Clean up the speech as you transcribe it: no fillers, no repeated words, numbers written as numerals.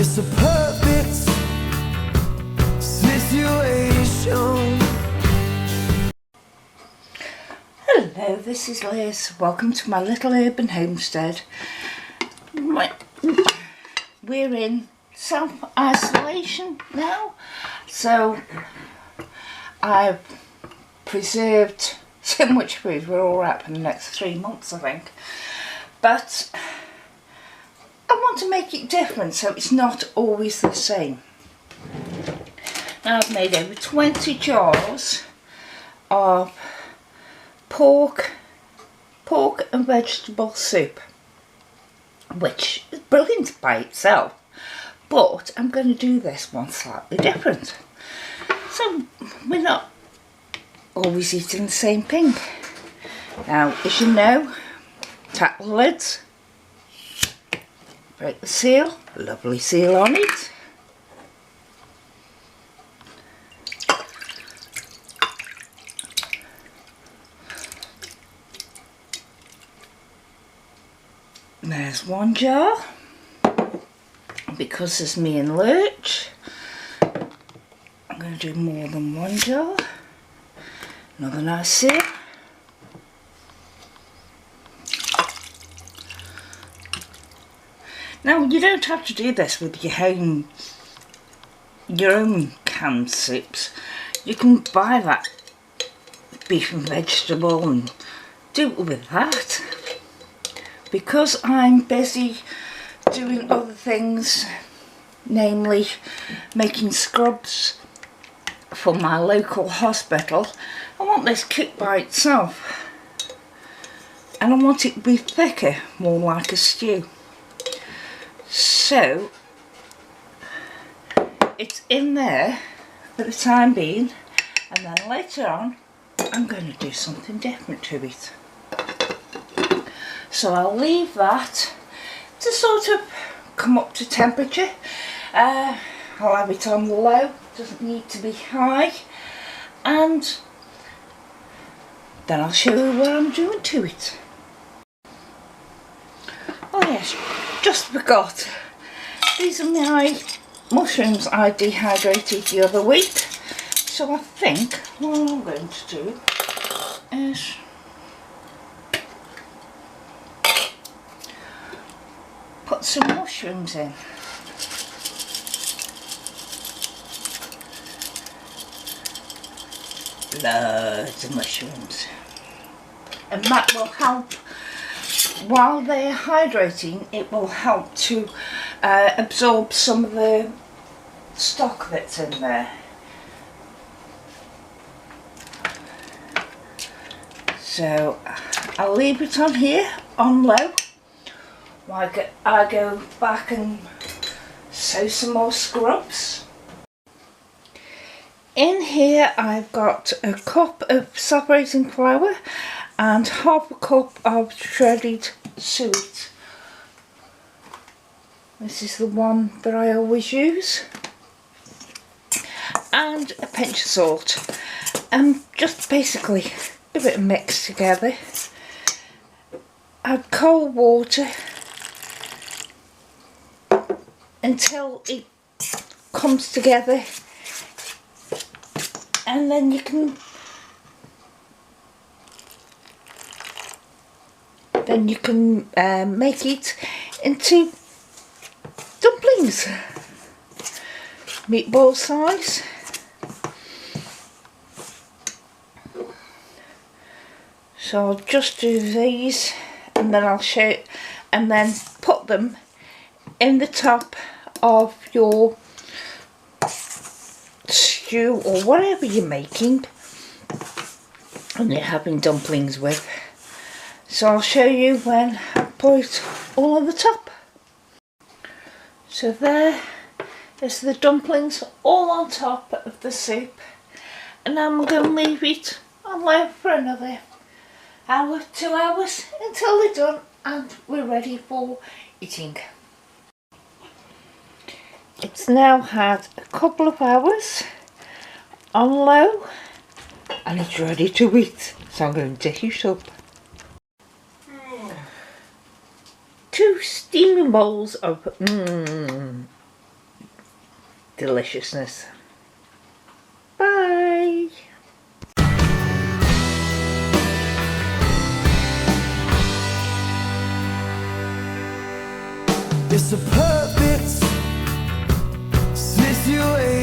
just a perfect situation. Hello, this is Liz. Welcome to my little urban homestead. We're in self-isolation now, so I've preserved so much food. We're all right for the next 3 months, I think. But I want to make it different so it's not always the same. Now I've made over 20 jars of pork and vegetable soup, which is brilliant by itself, but I'm going to do this one slightly different. So we're not always eating the same thing. Now, as you know, tap the lids, break the seal, a lovely seal on it. There's one jar, because there's me and Lurch. I'm going to do more than one jar. Another nice seal. Now you don't have to do this with your own canned soups. You can buy that beef and vegetable and do it with that. Because I'm busy doing other things, namely making scrubs for my local hospital, I want this cooked by itself. And I want it to be thicker, more like a stew. So, it's in there for the time being, and then later on, I'm going to do something different to it. So I'll leave that to sort of come up to temperature. I'll have it on low, doesn't need to be high, and then I'll show you what I'm doing to it. Oh yes, just forgot. These are my mushrooms I dehydrated the other week. So I think what I'm going to do is put some mushrooms in. Loads of mushrooms. And that will help, while they're hydrating, it will help to absorb some of the stock that's in there. So I'll leave it on here, on low, while I go back and sew some more scrubs. In here I've got a cup of soft raisin flour and half a cup of shredded suet. This is the one that I always use. And a pinch of salt. And just basically give it a mix together. Add cold water until it comes together, and then you can make it into dumplings, meatball size. So I'll just do these, and then I'll show it, and then put them in the top of your stew or whatever you're making and you're having dumplings with. So I'll show you when I put it all on the top. So there is the dumplings all on top of the soup, and I'm going to leave it on low for another hour, 2 hours until they're done and we're ready for eating. It's now had a couple of hours on low and it's ready to eat, so I'm going to dish it up. 2 steaming bowls of deliciousness. Bye. It's a perfect situation.